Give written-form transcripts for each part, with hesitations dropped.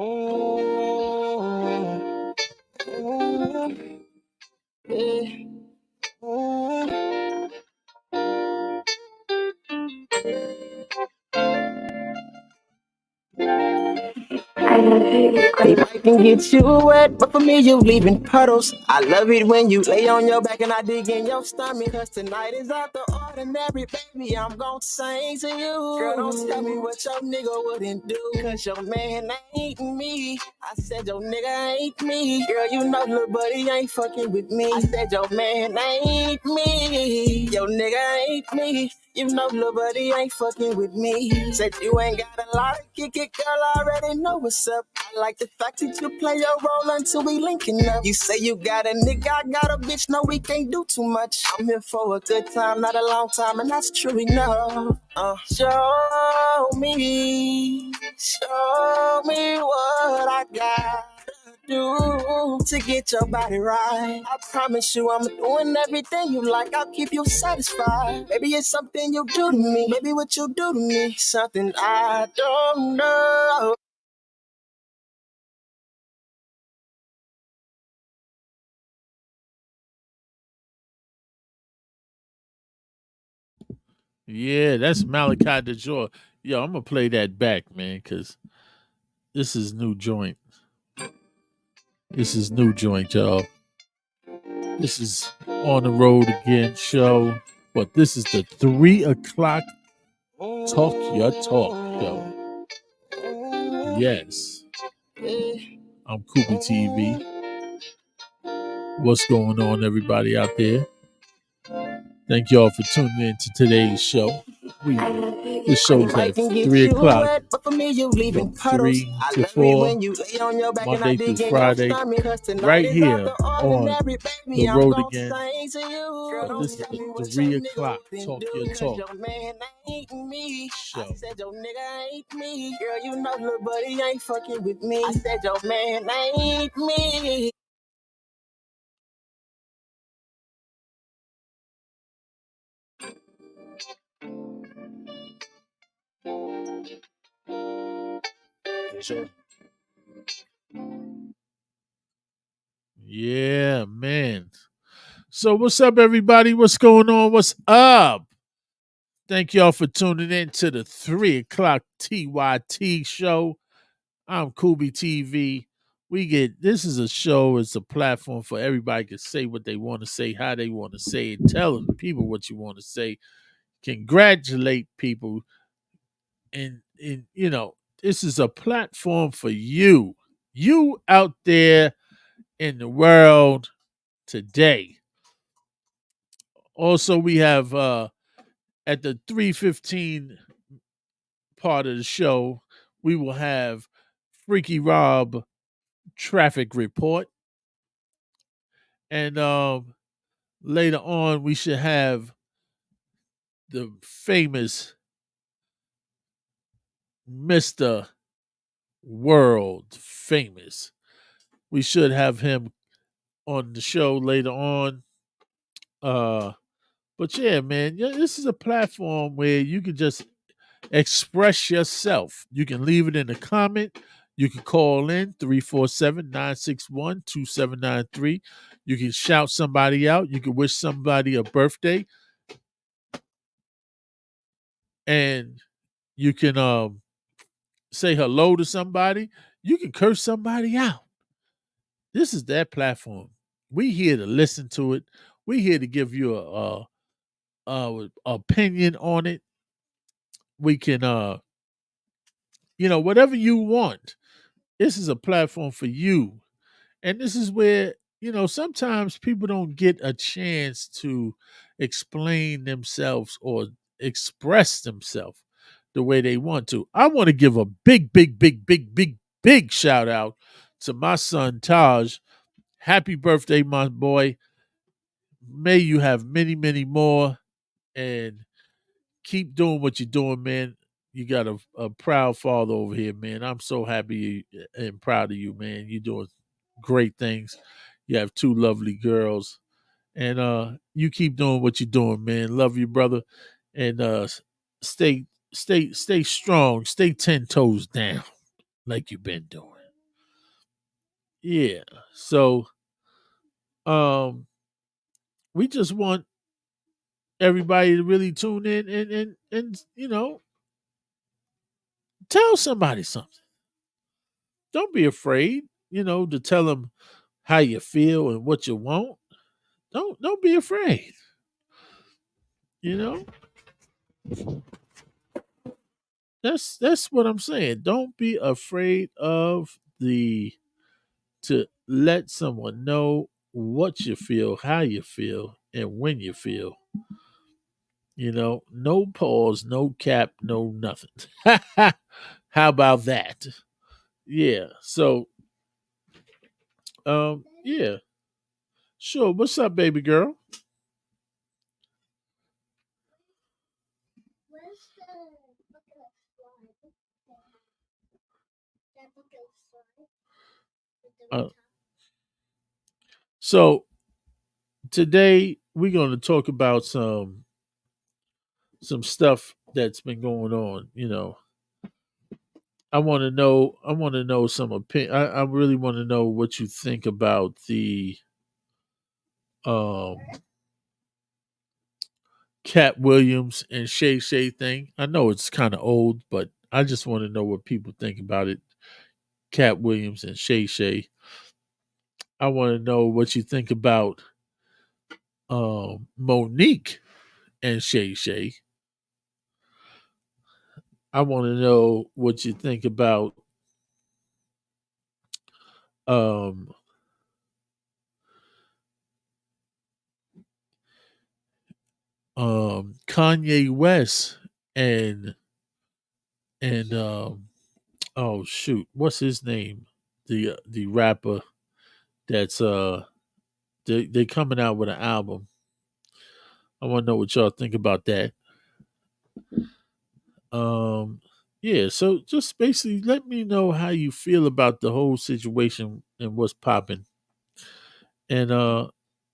They might can get you wet, but for me, you leaving puddles. I love it when you lay on your back and I dig in your stomach. Cause tonight is out the ordinary, baby. I'm gon' sing to you. Girl, don't tell me what your nigga wouldn't do. Cause your man ain't me. I said your nigga ain't me. Girl, you know little buddy ain't fucking with me. I said your man ain't me. Your nigga ain't me. You know little buddy ain't fucking with me. Said you ain't got a lot of kick it, girl, I already know what's up. I like the fact that you play your role until we linking up. You say you got a nigga, I got a bitch, no we can't do too much. I'm here for a good time, not a long time, and that's true enough. Show me what I got do to get your body right. I promise you I'm doing everything you like. I'll keep you satisfied. Maybe it's something you do to me. Maybe what you do to me. Something I don't know. Yeah, that's Malachi DeJoy. Yo, I'm gonna play that back, man, because this is new joint. This is new joint, y'all. This is on the road again show, but this is the 3 o'clock talk your talk show. Yes, I'm Kubi TV. What's going on, everybody out there? Thank y'all for tuning in to today's show. This show's at 3 o'clock, from 3 to 4, Monday through Friday, right here on the road again. This is the 3 o'clock Talk Your Talk show. I said your nigga ain't me. Girl, you know little buddy ain't fucking with me. I said your man ain't me. Sure. Yeah, man. So what's up, everybody? What's going on? What's up? Thank y'all for tuning in to the 3 o'clock TYT show. I'm Kubi TV. This is a show, it's a platform for everybody to say what they want to say, how they want to say it, tell people what you want to say, congratulate people. And this is a platform for you out there in the world today. Also, we have at the 3:15 part of the show, we will have Freaky Rob traffic report. And later on, we should have the famous Mr. World Famous. We should have him on the show later on. But yeah, man, this is a platform where you can just express yourself. You can leave it in a comment. You can call in 347-961-2793. You can shout somebody out. You can wish somebody a birthday. And you can say hello to somebody. You can curse somebody out. This is that platform. We here to listen to it. We here to give you a opinion on it. We can whatever you want. This is a platform for you. And this is where, sometimes people don't get a chance to explain themselves or express themselves the way they want to. I want to give a big, big, big, big, big, big shout out to my son, Taj. Happy birthday, my boy. May you have many, many more. And keep doing what you're doing, man. You got a proud father over here, man. I'm so happy and proud of you, man. You're doing great things. You have 2 lovely girls. And you keep doing what you're doing, man. Love you, brother. And stay strong. Stay 10 toes down like you've been doing. yeah. So um we just want everybody to really tune in and tell somebody something. Don't be afraid, to tell them how you feel and what you want. Don't be afraid. You know, that's what I'm saying. Don't be afraid of the to let someone know what you feel, how you feel, and when you feel. No pause, no cap, no nothing. How about that? Yeah. So, yeah, sure. What's up, baby girl? Uh, so today we're going to talk about some stuff that's been going on. I want to know. I want to know some opinion. I really want to know what you think about the um Cat Williams and Shay Shay thing. I know it's kind of old, but I just want to know what people think about it. Cat Williams and Shay Shay. I want to know what you think about Monique and Shay Shay. I want to know what you think about um, Kanye West and oh shoot, what's his name? The rapper that's they coming out with an album. I want to know what y'all think about that. Um, yeah, so just basically let me know how you feel about the whole situation and what's popping, and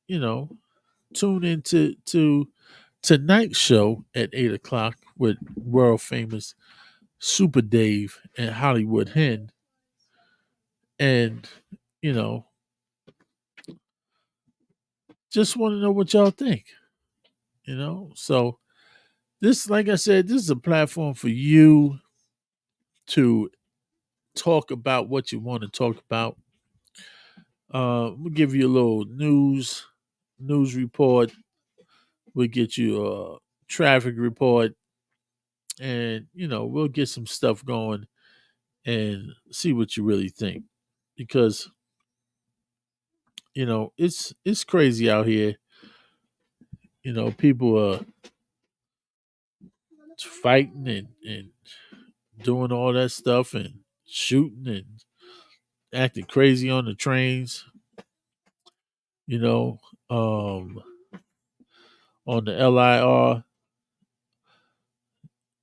you know, tune into tonight's show at 8 o'clock with world famous Super Dave and Hollywood Hen, and you know, just want to know what y'all think. So this, like I said, this is a platform for you to talk about what you want to talk about. We'll give you a little news report. We'll get you a traffic report, and we'll get some stuff going and see what you really think, because it's crazy out here. People are fighting and doing all that stuff and shooting and acting crazy on the trains. You know, on the LIR,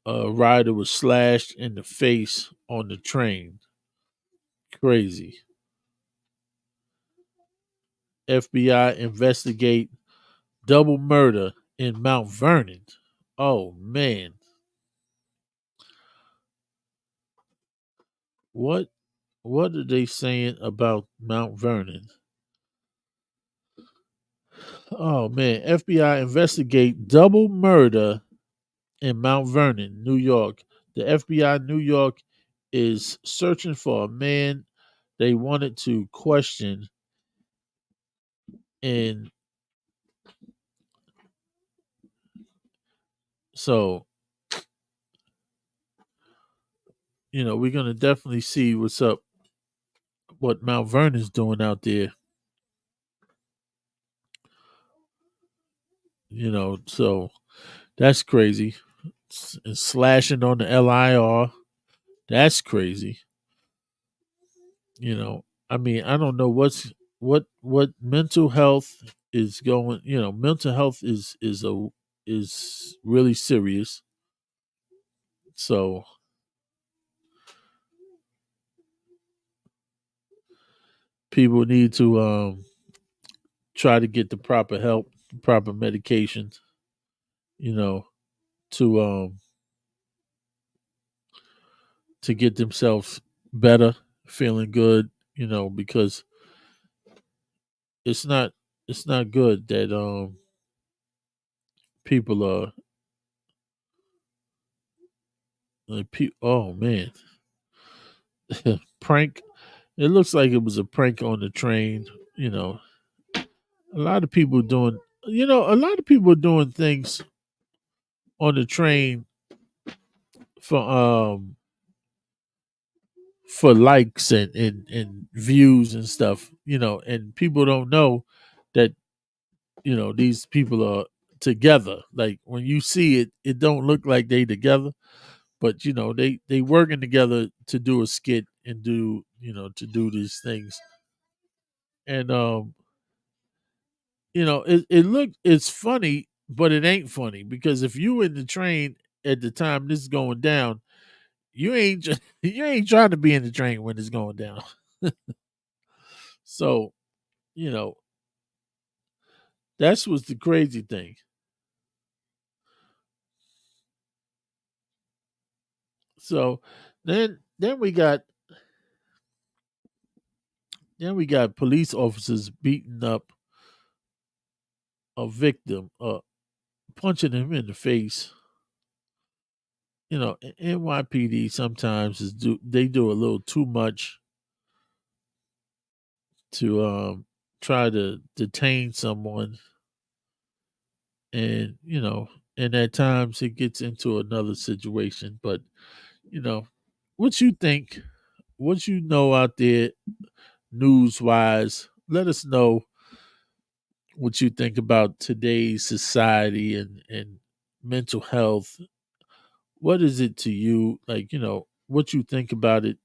a rider was slashed in the face on the train. Crazy. FBI investigate double murder in Mount Vernon. Oh man, what what are they saying about Mount Vernon? Oh man, FBI investigate double murder in Mount Vernon, New York. The FBI New York is searching for a man they wanted to question, and so we're gonna definitely see what's up, what Mount Vernon's doing out there. So that's crazy. And slashing on the LIR, that's crazy. I mean, I don't know what mental health is going. Mental health is really serious. So people need to try to get the proper help, proper medications. You know, to to get themselves better, feeling good. Because it's not good that people are oh man, prank. It looks like it was a prank on the train. You know, a lot of people doing. A lot of people doing things on the train for likes and views and stuff. And people don't know that these people are together. Like when you see it, it don't look like they together, but they working together to do a skit and do to do these things. And it's funny, but it ain't funny because if you in the train at the time this is going down, you ain't you ain't trying to be in the train when it's going down. So you know that's what's the crazy thing. So then we got police officers beating up a victim, punching him in the face. NYPD sometimes they do a little too much to try to detain someone, and and at times it gets into another situation. But you know, what you think, what out there news wise, let us know what you think about today's society and mental health. What is it to you? Like, what you think about it,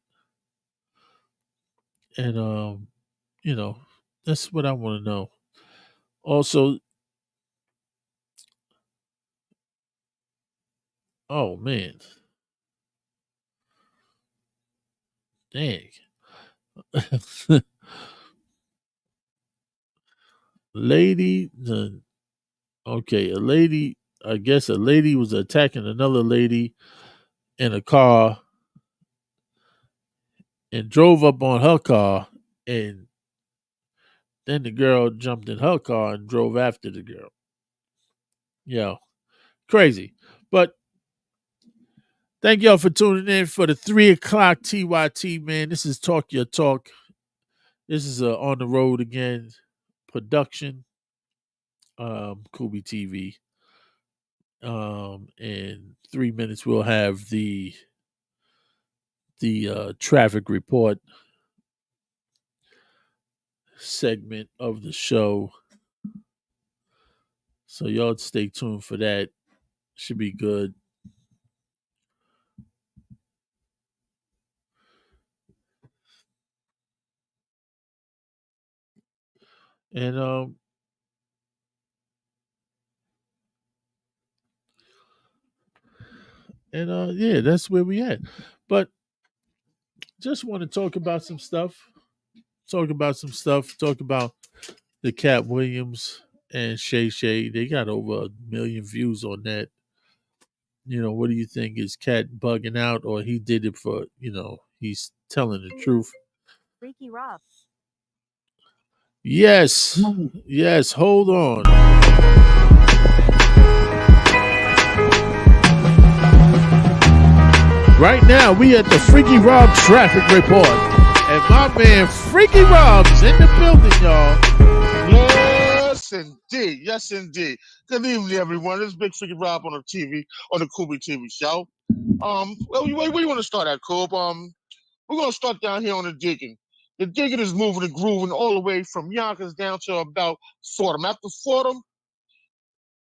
and you know, that's what I want to know. Also, oh man, dang, lady, okay, a lady. I guess a lady was attacking another lady in a car and drove up on her car, and then the girl jumped in her car and drove after the girl. Yeah, crazy. But thank y'all for tuning in for the 3 o'clock TYT, man. This is Talk Your Talk. This is On the Road Again production, Kubi TV. In 3 minutes, we'll have the traffic report segment of the show. So y'all stay tuned for that. Should be good. And yeah, that's where we at. But just want to talk about some stuff. Talk about some stuff. Talk about the Cat Williams and Shay Shay. They got over 1 million views on that. What do you think? Is Cat bugging out, or he did it for he's telling the truth? Freaky Rob. Yes, yes. Hold on. Right now, we at the Freaky Rob traffic report, and my man Freaky Rob's in the building, y'all. Yes, indeed. Yes, indeed. Good evening, everyone. This is Big Freaky Rob on the TV, on the Kubi TV show. Where do you want to start at, Coop? We're going to start down here on the digging. The digging is moving and grooving all the way from Yonkers down to about Fordham. After Fordham,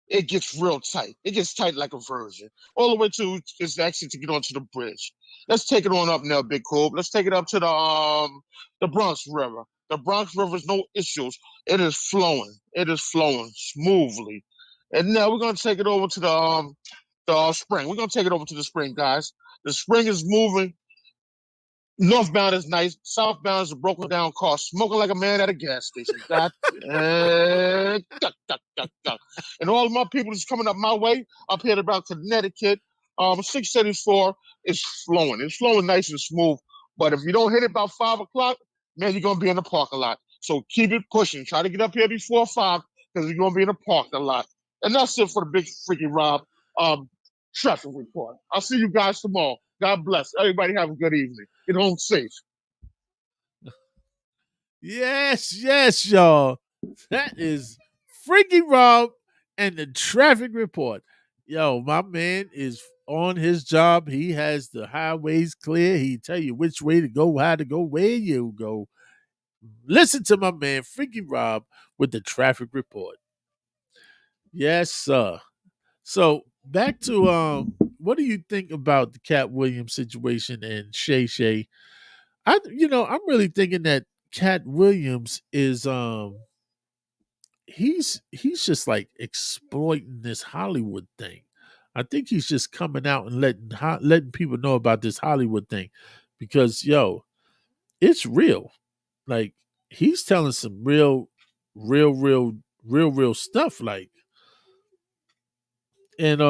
it gets real tight. It gets tight like a virgin. All the way to it's actually to get onto the bridge. Let's take it on up now, Big Coop. Let's take it up to the Bronx River. The Bronx River is no issues. It is flowing. It is flowing smoothly. And now we're gonna take it over to the spring. We're gonna take it over to the spring, guys. The spring is moving. Northbound is nice. Southbound is a broken down car, smoking like a man at a gas station. And all of my people is coming up my way, up here about Connecticut. 674 is flowing. It's flowing nice and smooth. But if you don't hit it about 5 o'clock, man, you're gonna be in the parking lot. So keep it pushing. Try to get up here before 5 because we're gonna be in the parking lot. And that's it for the big freaking Rob traffic report. I'll see you guys tomorrow. God bless. Everybody have a good evening. Get home safe. Yes, y'all. That is Freaky Rob and the traffic report. Yo, my man is on his job. He has the highways clear. He tell you which way to go, how to go, where you go. Listen to my man Freaky Rob with the traffic report. Yes, sir. So back to what do you think about the Cat Williams situation and Shay Shay? I'm really thinking that Cat Williams is he's just like exploiting this Hollywood thing. I think he's just coming out and letting people know about this Hollywood thing because it's real. Like he's telling some real stuff. Like and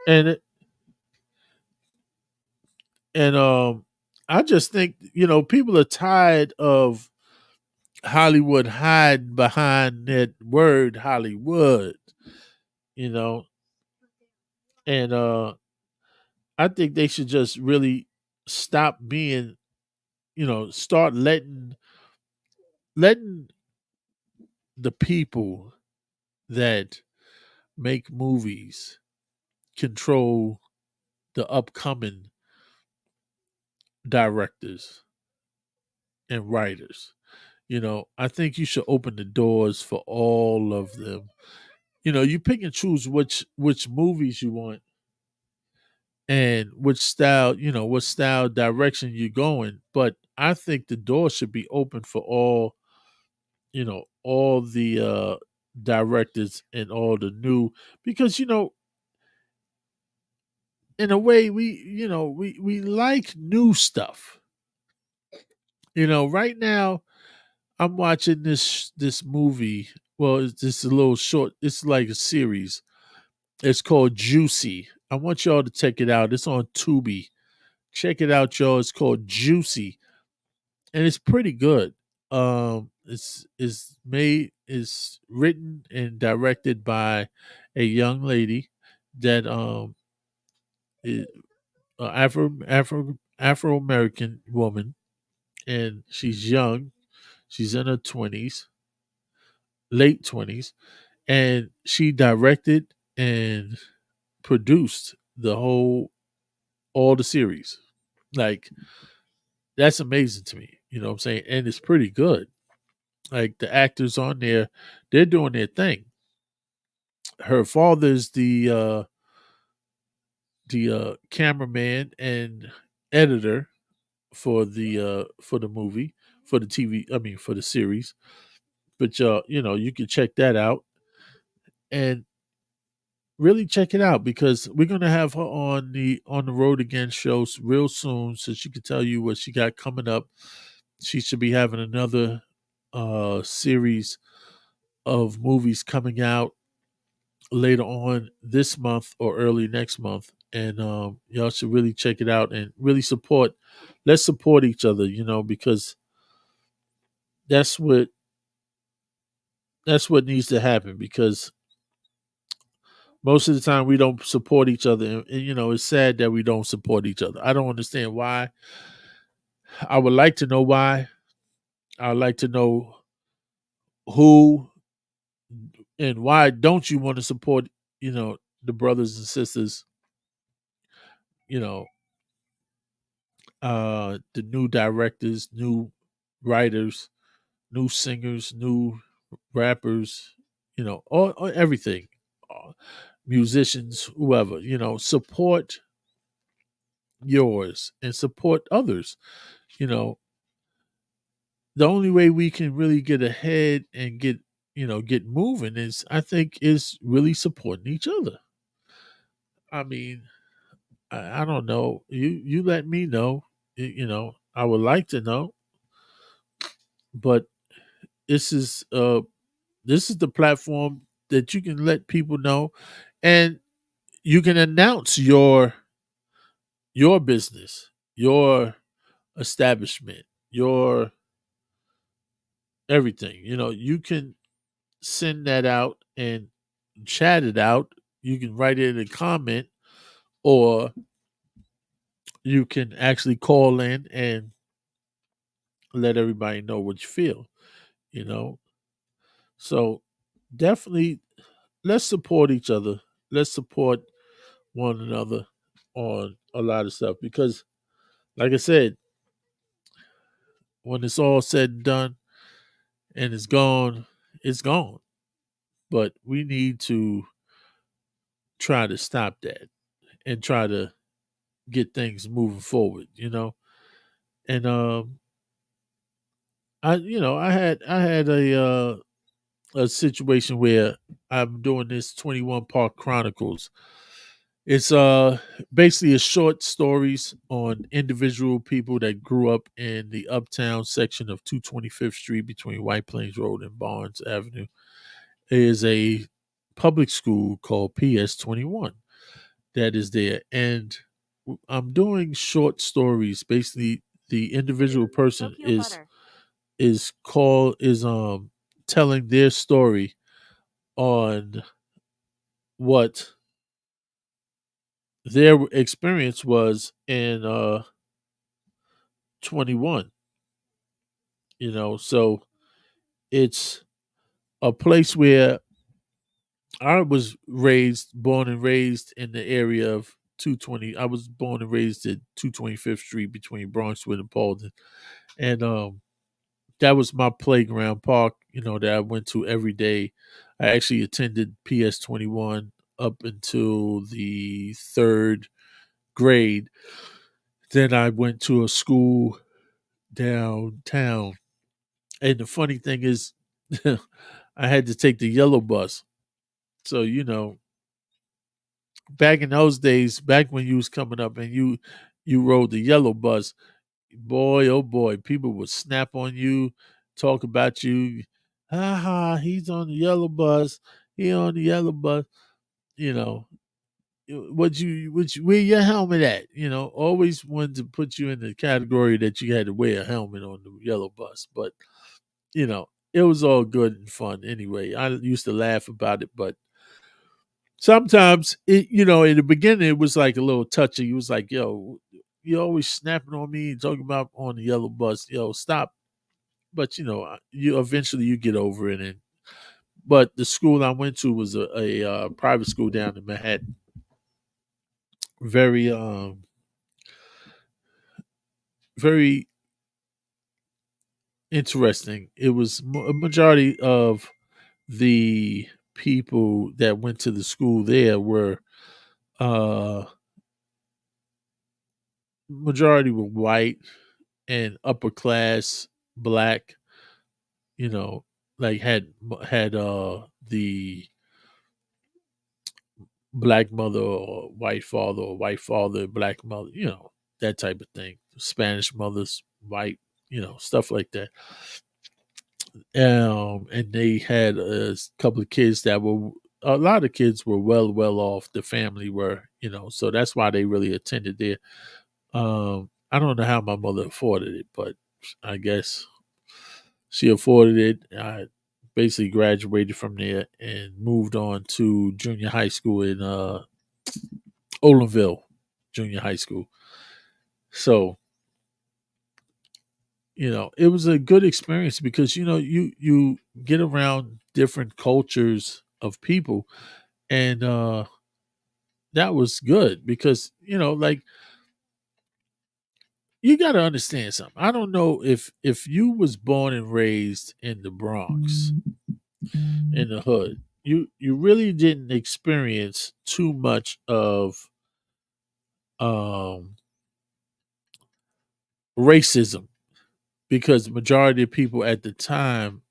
and it- and I just think people are tired of Hollywood hiding behind that word Hollywood. You know, and I think they should just really stop being, start letting the people that make movies control the upcoming directors and writers. I think you should open the doors for all of them. You pick and choose which movies you want and what style direction you're going. But I think the door should be open for all the directors and all the new because in a way we like new stuff. Right now I'm watching this movie. Well, it's just a little short. It's like a series. It's called Juicy. I want y'all to check it out. It's on Tubi. Check it out, y'all. It's called Juicy, and it's pretty good. It's written and directed by a young lady that is Afro American woman, and she's young. She's in her 20s, late 20s, and she directed and produced all the series. Like that's amazing to me. You know what I'm saying? And it's pretty good. Like the actors on there, they're doing their thing. Her father's the cameraman and editor for the movie, for the TV, I mean for the series. But you can check that out and really check it out because we're gonna have her on the road again shows real soon so she can tell you what she got coming up. She should be having another series of movies coming out later on this month or early next month. And y'all should really check it out and really let's support each other, because that's what needs to happen because most of the time we don't support each other and it's sad that we don't support each other. I don't understand why. I would like to know why. I would like to know who and why don't you want to support the brothers and sisters, you know the new directors, new writers, new singers, new rappers, all everything, uh, musicians, whoever, support yours and support others. You know, the only way we can really get ahead and get moving is, I think, is really supporting each other. I mean, I don't know. You let me know. I would like to know, but this is uh this is the platform that you can let people know, and you can announce your business, your establishment, your everything. You can send that out and chat it out. You can write it in a comment, or you can actually call in and let everybody know what you feel, you know. So definitely let's support each other. Let's support one another on a lot of stuff because like I said, when it's all said and done and it's gone, it's gone. But we need to try to stop that and try to get things moving forward. And I had a situation where I'm doing this 21 Park Chronicles. It's basically a short stories on individual people that grew up in the uptown section of 225th Street between White Plains Road and Barnes Avenue. It is a public school called PS 21 that is there, and I'm doing short stories. Basically, the individual person is telling their story on what their experience was in 21. So it's a place where I was born and raised in the area of 220. I was born and raised at 225th Street between Bronxwood and Paulden, and that was my playground park. That I went to every day. I actually attended PS 21 up until the third grade. Then I went to a school downtown. And the funny thing is, I had to take the yellow bus. So, back in those days, back when you was coming up and you rode the yellow bus, boy, oh boy, people would snap on you, talk about you. Ha ha, he's on the yellow bus. He on the yellow bus. You know, would you wear your helmet at? Always wanted to put you in the category that you had to wear a helmet on the yellow bus. But, it was all good and fun anyway. I used to laugh about it, but sometimes in the beginning it was like a little touchy. It was like, yo, you always snapping on me and talking about on the yellow bus. Yo, stop. But you eventually you get over it. But the school I went to was a private school down in Manhattan. Very very interesting. It was a majority of the people that went to the school there were uh majority were white and upper class black, like had the black mother or white father, black mother, that type of thing. Spanish mothers, white, stuff like that. And they had a couple of kids that were a lot of kids were well off. The family were, so that's why they really attended there. I don't know how my mother afforded it, but I guess she afforded it. I basically graduated from there and moved on to junior high school in Olinville Junior High School. So, it was a good experience because you get around different cultures of people, and that was good because like you got to understand something. I don't know if you was born and raised in the Bronx, in the hood, you really didn't experience too much of um racism because the majority of people at the time,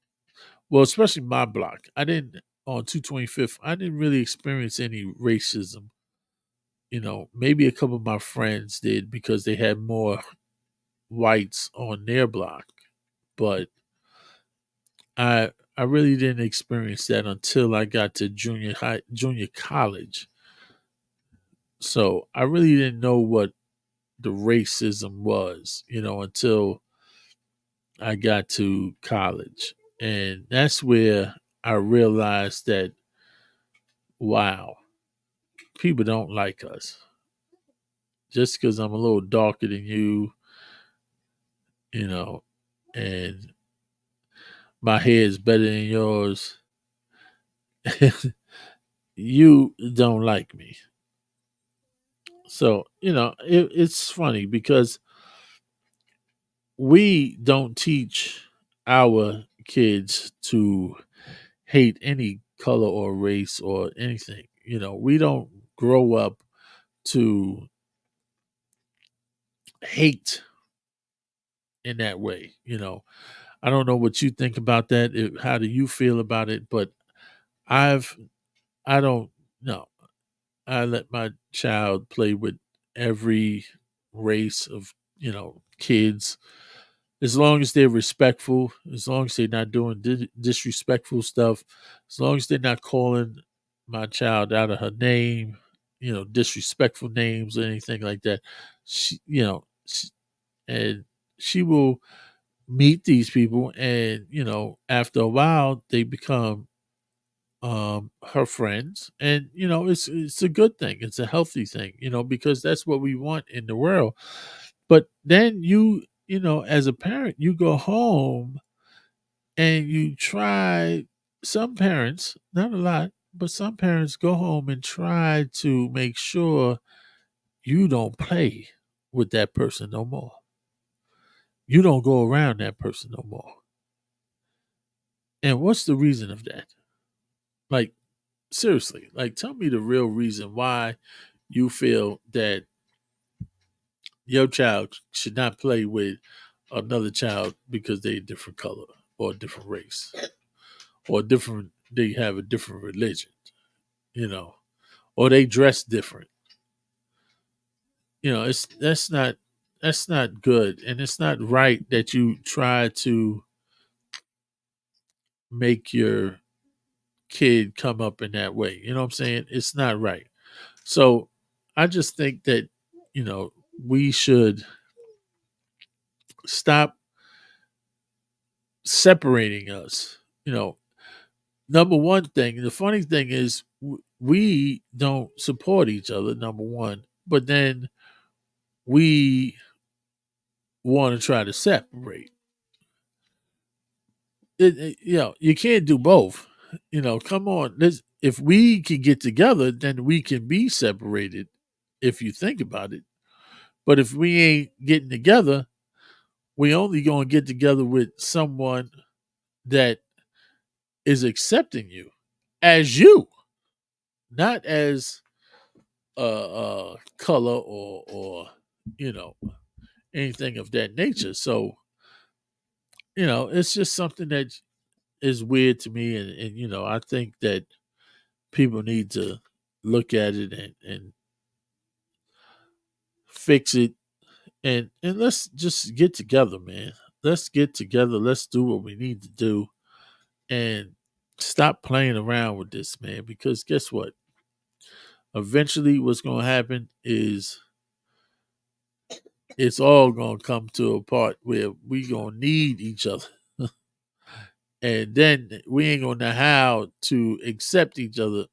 well, especially my block, I didn't on 225th, I didn't really experience any racism. Maybe a couple of my friends did because they had more whites on their block, but I really didn't experience that until I got to junior college. So I really didn't know what the racism was, until I got to college. And that's where I realized that, wow, people don't like us. Just because I'm a little darker than you know, and my hair is better than yours, you don't like me. So, it's funny because we don't teach our kids to hate any color or race or anything. We don't grow up to hate in that way. I don't know what you think about that. How do you feel about it? But I've, I don't know. I let my child play with every race of, kids, as long as they're respectful, as long as they're not doing disrespectful stuff, as long as they're not calling my child out of her name, disrespectful names or anything like that. And she will meet these people, and after a while, they become her friends, and it's a good thing. It's a healthy thing, because that's what we want in the world. But then as a parent, you go home and you try. Some parents, not a lot, but some parents go home and try to make sure you don't play with that person no more. You don't go around that person no more. And what's the reason of that? Like, seriously, like, tell me the real reason why you feel that your child should not play with another child because they're a different color or a different race or they have a different religion, you know, or they dress different. It's that's not good, and it's not right that you try to make your kid come up in that way. You know what I'm saying? It's not right. So I just think that, we should stop separating us. Number one thing, the funny thing is, we don't support each other, number one, but then we want to try to separate. You can't do both. Come on. If we can get together, then we can be separated if you think about it. But if we ain't getting together, we only going to get together with someone that is accepting you as you, not as color or you know anything of that nature. So it's just something that is weird to me, and I think that people need to look at it and fix it, and let's just get together, man. Let's get together. Let's do what we need to do, and stop playing around with this, man. Because guess what? Eventually, what's going to happen is it's all going to come to a part where we going to need each other. And then we ain't going to know how to accept each other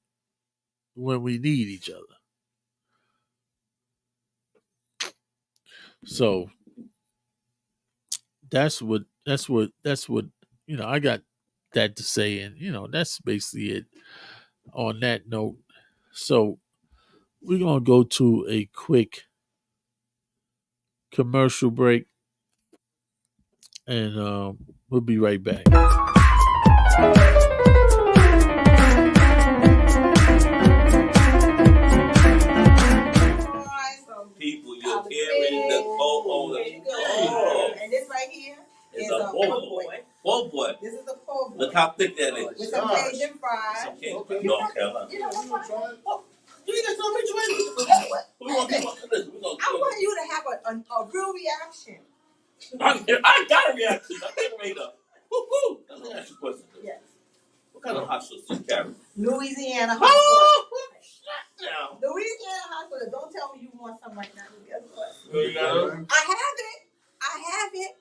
when we need each other. So that's what I got that to say, and that's basically it on that note. So we're gonna go to a quick commercial break, and we'll be right back. People, you're hearing the co-owner. And this right here is a po' boy. Po' boy. This is a po' boy. Look how thick that is. With some Cajun fries. Some Cajun fries. North Carolina. You just told me to I want you to have a real reaction. I got a reaction. I'm getting ready to. Woo-hoo. Let me ask you a question. Yes. What kind of hot sauce do you carry? Louisiana hot sauce. Louisiana hot sauce. Don't tell me you want some right now. Guess what? I have it.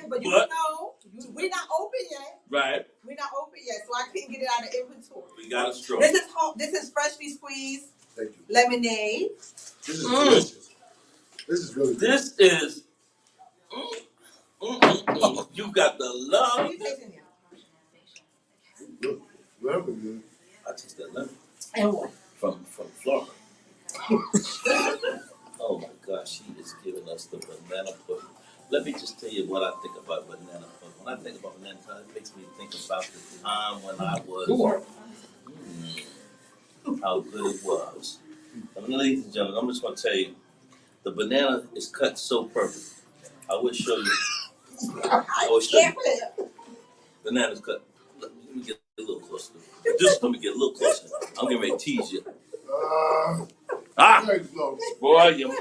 But you know, we're not open yet. Right. We're not open yet, so I couldn't get it out of inventory. We got a straw. This is freshly squeezed lemonade. This is delicious. This is really good. This is. You got the love. What are you tasting now? Lemon good. I taste that lemon. And what? From Florida. Oh my gosh, she is giving us the banana pudding. Let me just tell you what I think about banana pudding. When I think about banana pudding, it makes me think about the time when I was. How good it was. And ladies and gentlemen, I'm just going to tell you, the banana is cut so perfect. I will show you. I will show you. Banana's cut. Let me get a little closer. Just let me get a little closer. I'm getting ready to tease you. Boy, your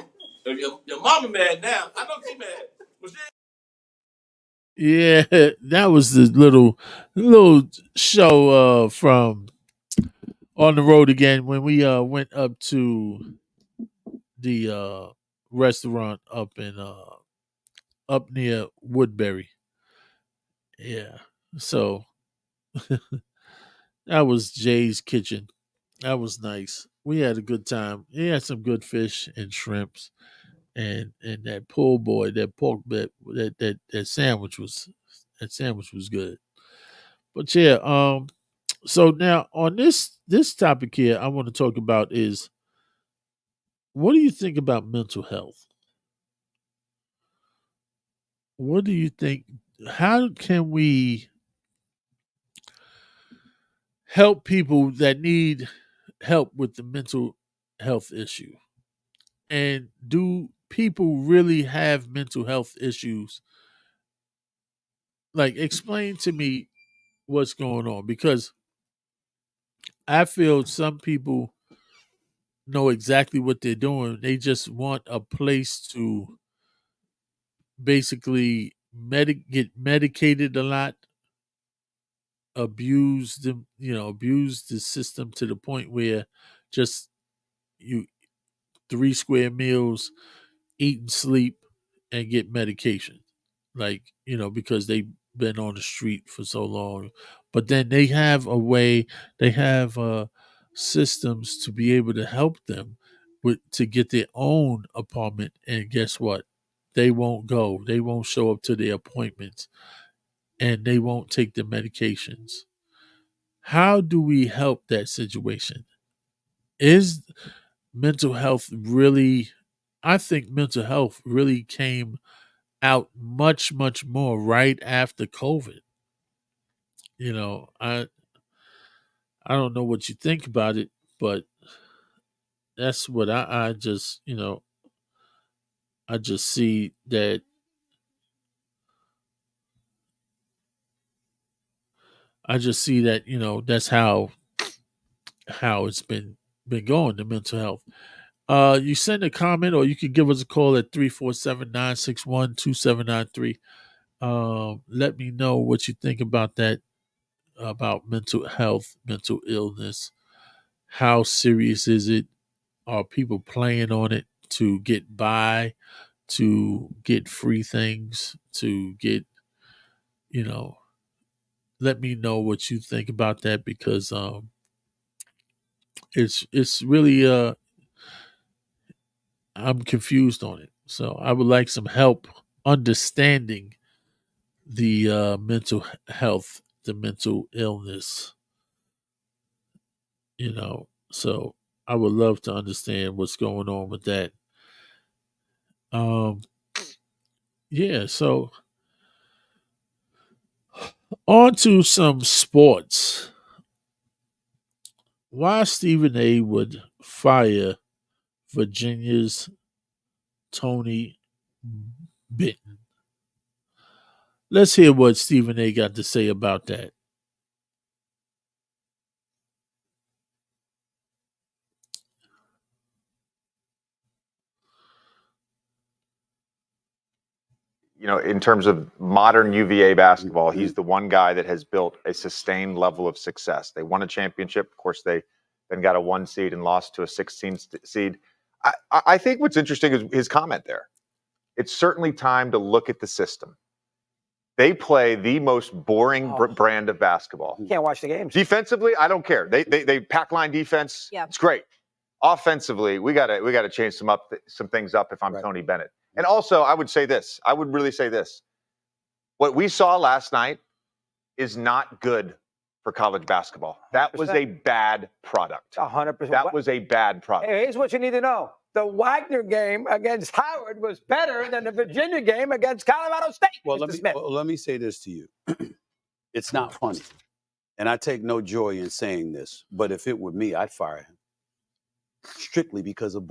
mama mad now. I know she mad. But she Yeah, that was the little show from On the Road Again when we went up to the restaurant up in up near Woodbury. Yeah. So that was Jay's kitchen. That was nice. We had a good time. He had some good fish and shrimps and that pulled boy, that pork bit, that sandwich was good. But yeah, so now on this topic here I want to talk about is, what do you think about mental health? What do you think? How can we help people that need help with the mental health issue? And do people really have mental health issues? Like, explain to me what's going on, because I feel some people know exactly what they're doing. They just want a place to basically get medicated a lot, abuse the system to the point where just you 3 square meals, eat and sleep, and get medication. Like, because they've been on the street for so long. But then they have a way, they have systems to be able to help them to get their own apartment. And guess what? They won't go. They won't show up to their appointments, and they won't take the medications. How do we help that situation? Is mental health really, I think mental health really came out much, much more right after COVID. I don't know what you think about it, but that's what I just, I just see that that's how it's been going, the mental health. You send a comment, or you can give us a call at 347-961-2793. Let me know what you think about that, about mental health, mental illness. How serious is it? Are people playing on it to get by, to get free things, to get, you know, let me know what you think about that, because it's really I'm confused on it. So I would like some help understanding the mental health, the mental illness, So I would love to understand what's going on with that. Um, yeah, so on to some sports. Why Stephen A would fire Virginia's Tony Benton. Let's hear what Stephen A got to say about that. In terms of modern UVA basketball, he's the one guy that has built a sustained level of success. They won a championship. Of course, they then got a 1 seed and lost to a 16 seed. I think what's interesting is his comment there. It's certainly time to look at the system. They play the most boring brand of basketball. You can't watch the games. Defensively, I don't care. They pack line defense. Yeah. It's great. Offensively, we gotta change some things up if I'm Tony Bennett. And also, I would say this. I would really say this. What we saw last night is not good for college basketball. That was a bad product. 100%. That was a bad product. Hey, here's what you need to know. The Wagner game against Howard was better than the Virginia game against Colorado State. Well, let me say this to you. It's not funny. And I take no joy in saying this, but if it were me, I'd fire him. Strictly because of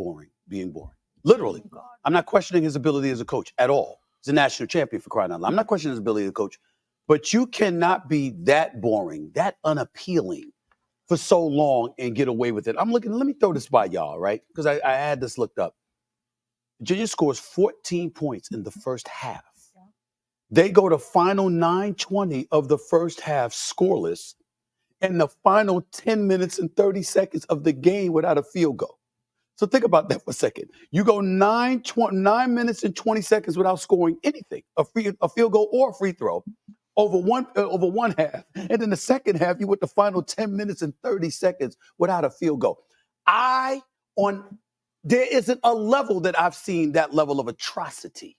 being boring. Literally. I'm not questioning his ability as a coach at all. He's a national champion for crying out loud. I'm not questioning his ability as a coach. But you cannot be that boring, that unappealing for so long and get away with it. Let me throw this by y'all, right? Because I had this looked up. Virginia scores 14 points in the first half. Yeah. They go to final 9:20 of the first half scoreless and the final 10 minutes and 30 seconds of the game without a field goal. So think about that for a second. You go 9 minutes and 20 seconds without scoring anything, a field goal or a free throw. Over one half. And then the second half, you went the final 10 minutes and 30 seconds without a field goal. There isn't a level that I've seen that level of atrocity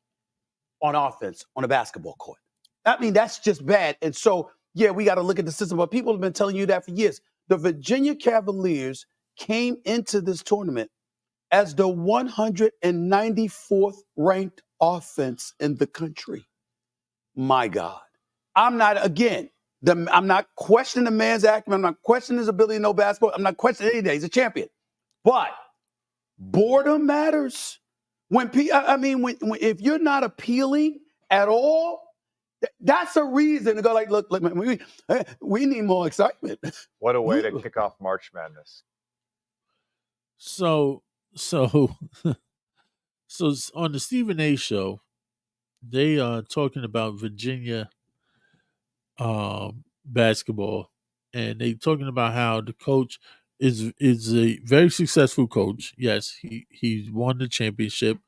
on offense on a basketball court. I mean, that's just bad. And so, yeah, we got to look at the system. But people have been telling you that for years. The Virginia Cavaliers came into this tournament as the 194th ranked offense in the country. My God. I'm not questioning the man's acumen. I'm not questioning his ability to know basketball. I'm not questioning anything. He's a champion. But boredom matters. If you're not appealing at all, that's a reason to go like, look, man, we need more excitement. What a way to kick off March Madness. So on the Stephen A. show, they are talking about Virginia basketball, and they talking about how the coach is a very successful coach. Yes, he won the championship.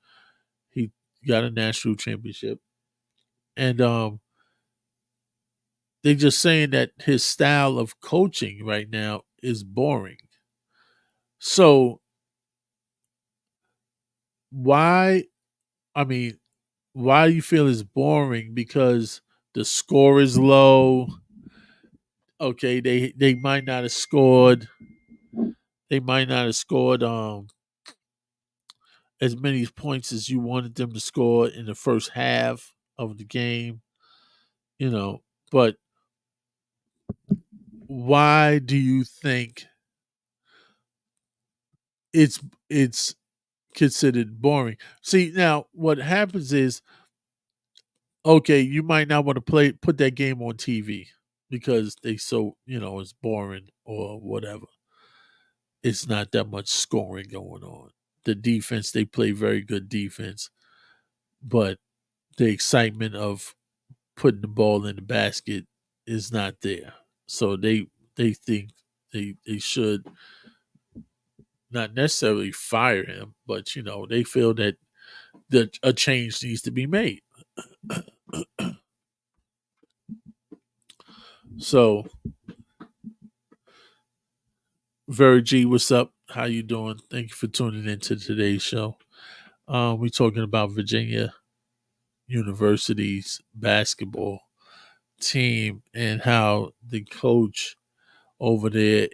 He got a national championship, and they just saying that his style of coaching right now is boring. So why do you feel it's boring? Because the score is low. Okay, they might not have scored. They might not have scored as many points as you wanted them to score in the first half of the game, but why do you think it's considered boring? See, now what happens is, okay, you might not want to put that game on TV because it's boring or whatever. It's not that much scoring going on. The defense, they play very good defense, but the excitement of putting the ball in the basket is not there. So they think they should not necessarily fire him, but they feel that a change needs to be made. So, Virgie, what's up? How you doing? Thank you for tuning into today's show. We're talking about Virginia University's basketball team and how the coach over there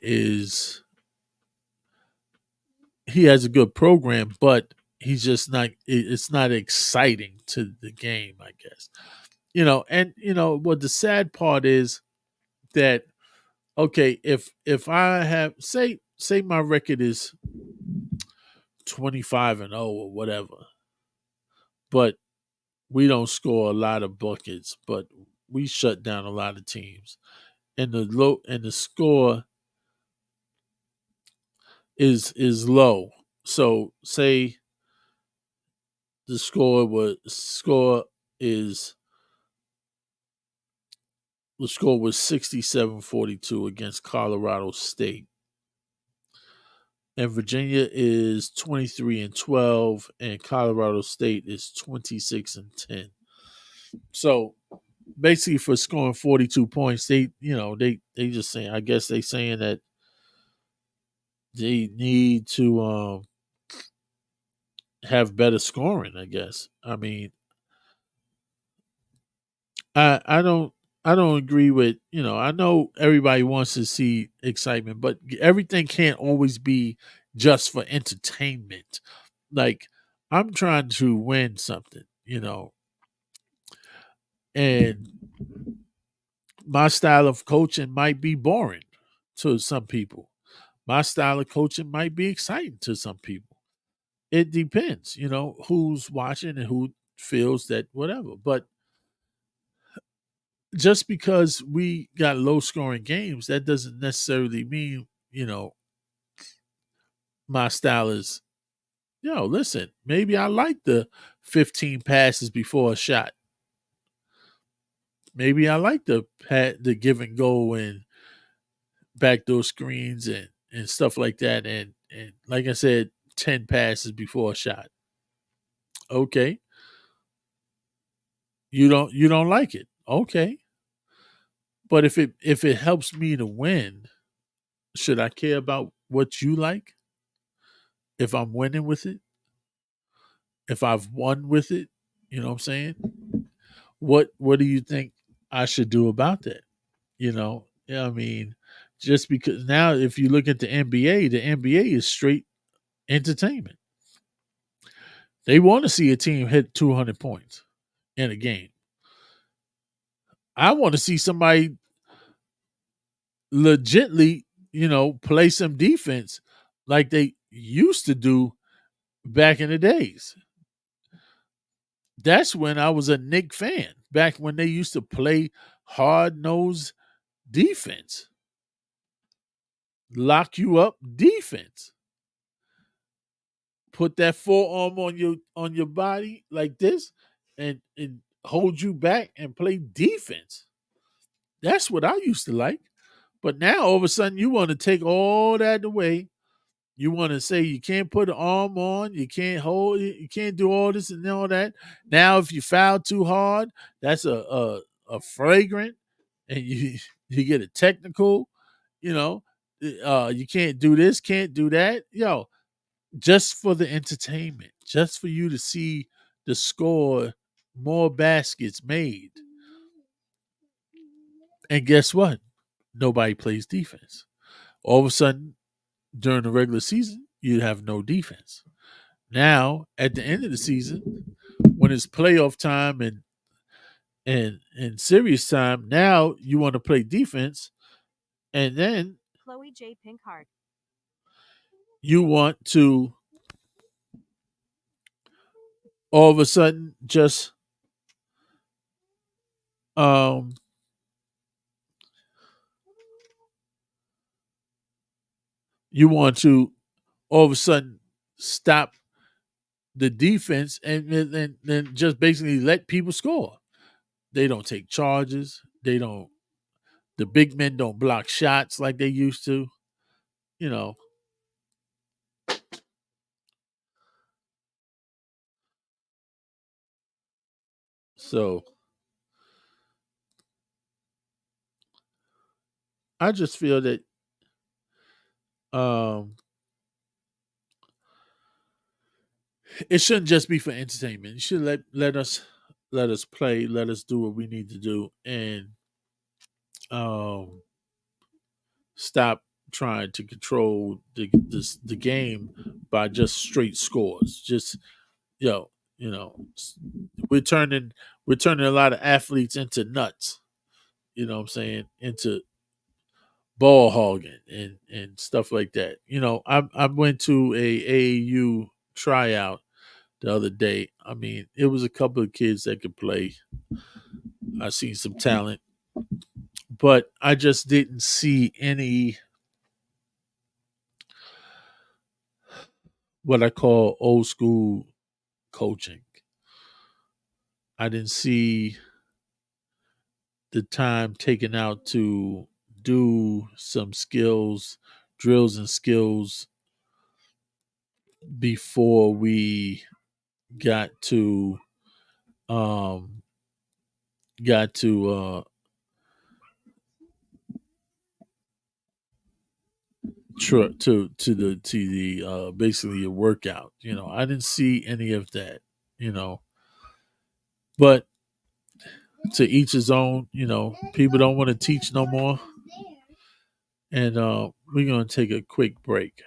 he has a good program, but he's just not, it's not exciting to the game, I guess. What the sad part is that, okay, if I have, say my record is 25-0 or whatever, but we don't score a lot of buckets, but we shut down a lot of teams, and the score is low. So say the score was 67-42 against Colorado State. And Virginia is 23-12, and Colorado State is 26-10. So basically for scoring 42 points, they just saying, I guess they saying that they need to have better scoring, I guess. I mean, I don't agree with, I know everybody wants to see excitement, but everything can't always be just for entertainment. Like, I'm trying to win something, and my style of coaching might be boring to some people. My style of coaching might be exciting to some people. It depends, who's watching and who feels that whatever. But just because we got low scoring games, that doesn't necessarily mean, my style is, listen, maybe I like the 15 passes before a shot. Maybe I like the give and go and backdoor screens and stuff like that. And like I said, 10 passes before a shot. Okay. You don't like it. Okay. But if it helps me to win, should I care about what you like? If I'm winning with it? If I've won with it? You know what I'm saying? What do you think I should do about that? Yeah, I mean, just because now if you look at the NBA is straight entertainment. They want to see a team hit 200 points in a game. I want to see somebody legitly, play some defense like they used to do back in the days. That's when I was a Knick fan, back when they used to play hard nosed defense, lock you up defense, put that forearm on your body like this, and hold you back and play defense. That's what I used to like. But now all of a sudden you want to take all that away. You want to say you can't put an arm on, you can't hold it, you can't do all this and all that. Now, if you foul too hard, that's a flagrant, and you you get a technical. You know, you can't do this, can't do that. Just for the entertainment, just for you to see the score, more baskets made. And guess what? Nobody plays defense. All of a sudden, during the regular season, you have no defense. Now, at the end of the season, when it's playoff time and serious time, now you want to play defense, and then Chloe J. Pinkhart. you want to all of a sudden just um you want to all of a sudden stop the defense and then just basically let people score. They don't take charges. The big men don't block shots like they used to. You know, so I just feel that um it shouldn't just be for entertainment. You should let us play, let us do what we need to do, and um stop trying to control the game by just straight scores. Just yo, you know, we're turning we're turning a lot of athletes into nuts. You know what I'm saying? Into ball hogging and stuff like that. I went to a AAU tryout the other day. I mean, it was a couple of kids that could play. I seen some talent, but I just didn't see any what I call old school coaching. I didn't see the time taken out to do some skills, drills and skills before we got to um got to the basically a workout. I didn't see any of that. But to each his own. People don't want to teach no more, and we're gonna take a quick break.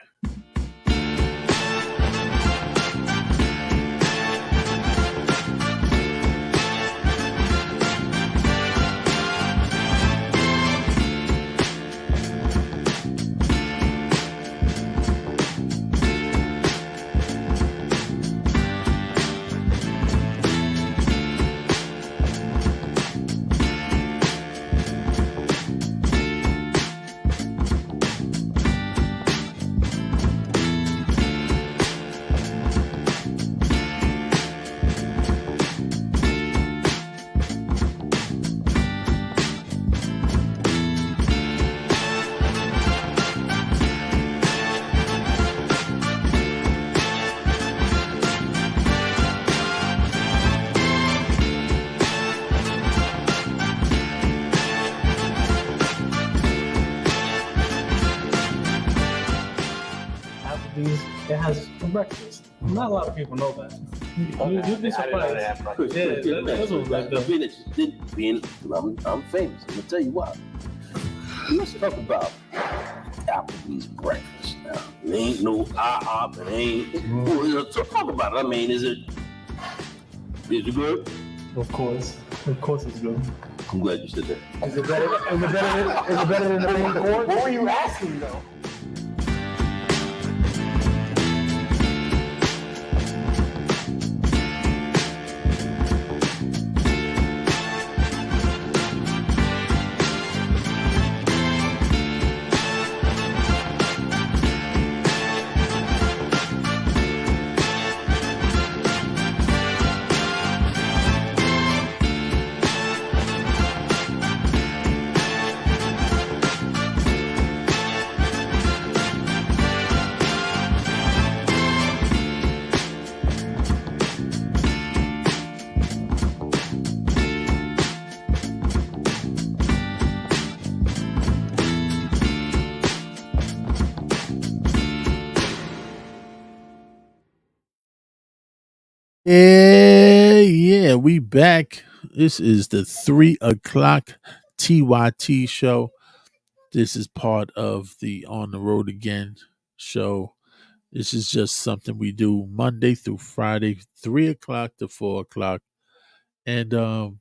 Applebee's, it has for breakfast. Not a lot of people know that. You'd be surprised. Yeah, that's what like I'm famous. I'm gonna tell you what. Let's talk about Applebee's breakfast now. It ain't no IHOP. It ain't. So talk about it. I mean, is it good? Of course it's good. I'm glad you said that. Is it better than the main course? What were you asking though? Yeah, we back. This is the 3 o'clock TYT show. This is part of the On the Road Again show. This is just something we do Monday through Friday, 3 o'clock to 4 o'clock. And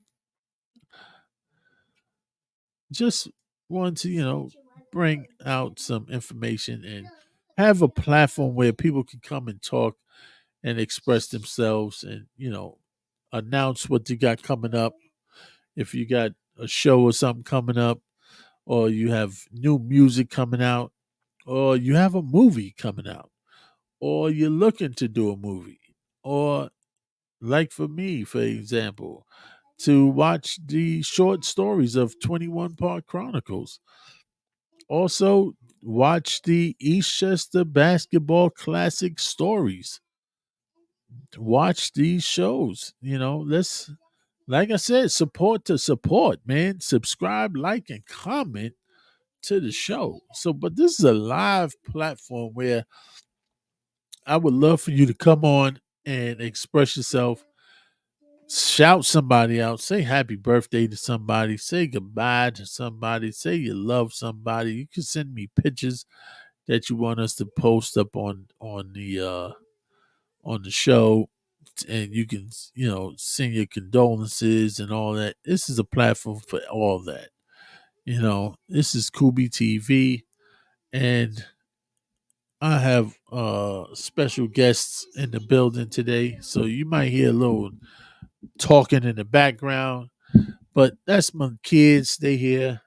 just want to, bring out some information and have a platform where people can come and talk and express themselves and, announce what you got coming up. If you got a show or something coming up, or you have new music coming out, or you have a movie coming out, or you're looking to do a movie, or like for me, for example, to watch the short stories of 21 Part Chronicles. Also, watch the Eastchester Basketball Classic stories. Watch these shows. Let's, like I said, support to support, man. Subscribe, like, and comment to the show. So, but this is a live platform where I would love for you to come on and express yourself, shout somebody out, say happy birthday to somebody, say goodbye to somebody, say you love somebody. You can send me pictures that you want us to post up on the show, and you can send your condolences and all that. This is a platform for all that. This is Kubi TV, and I have special guests in the building today, so you might hear a little talking in the background, but that's my kids. They here,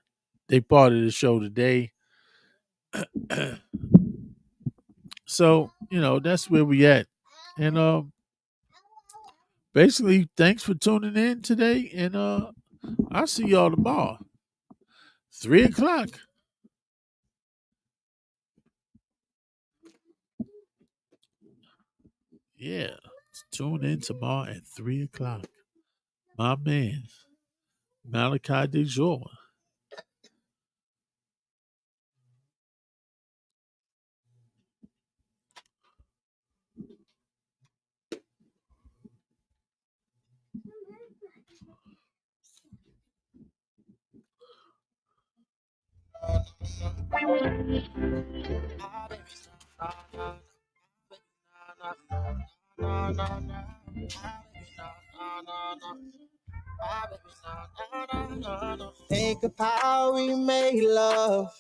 they part of the show today. So that's where we at, and basically, thanks for tuning in today, and I'll see y'all tomorrow, 3 o'clock. Yeah, tune in tomorrow at 3 o'clock. My man, Malachi de Jour. Think of how we made love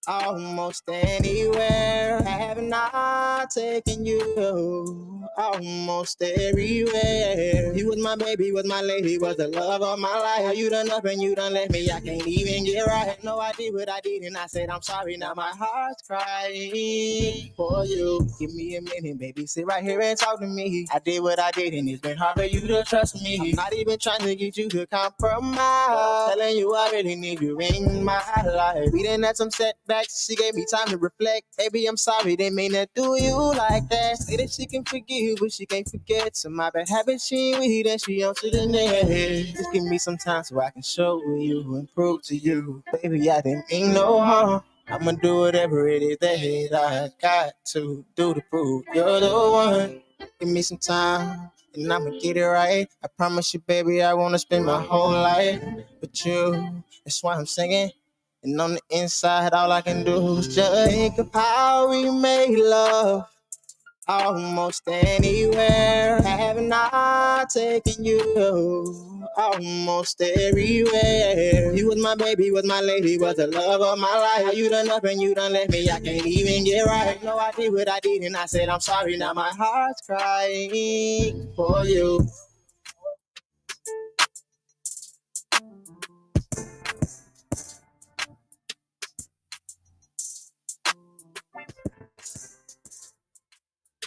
almost anywhere. Haven't I taken you almost everywhere? You was my baby, was my lady, was the love of my life. You done up and you done left me, I can't even get right. No, I did what I did and I said I'm sorry. Now my heart's crying for you. Give me a minute, baby, sit right here and talk to me. I did what I did and it's been hard for you to trust me. I'm not even trying to get you to compromise. I'm telling you I really need you in my life. We done had some setbacks. She gave me time to reflect. Baby, I'm sorry, didn't mean to do you like that. Say that she can forgive, but she can't forget. So my bad habits, she ain't with you, then she on to the next. Just give me some time so I can show you and prove to you. Baby, I didn't mean no harm. I'ma do whatever it is that I got to do to prove you're the one. Give me some time and I'ma get it right. I promise you, baby, I wanna spend my whole life with you. That's why I'm singing. And on the inside, all I can do is just think of how we made love almost anywhere. Haven't I taken you almost everywhere? You was my baby, was my lady, was the love of my life. You done up and you done left me, I can't even get right. No, I did what I did and I said I'm sorry. Now my heart's crying for you.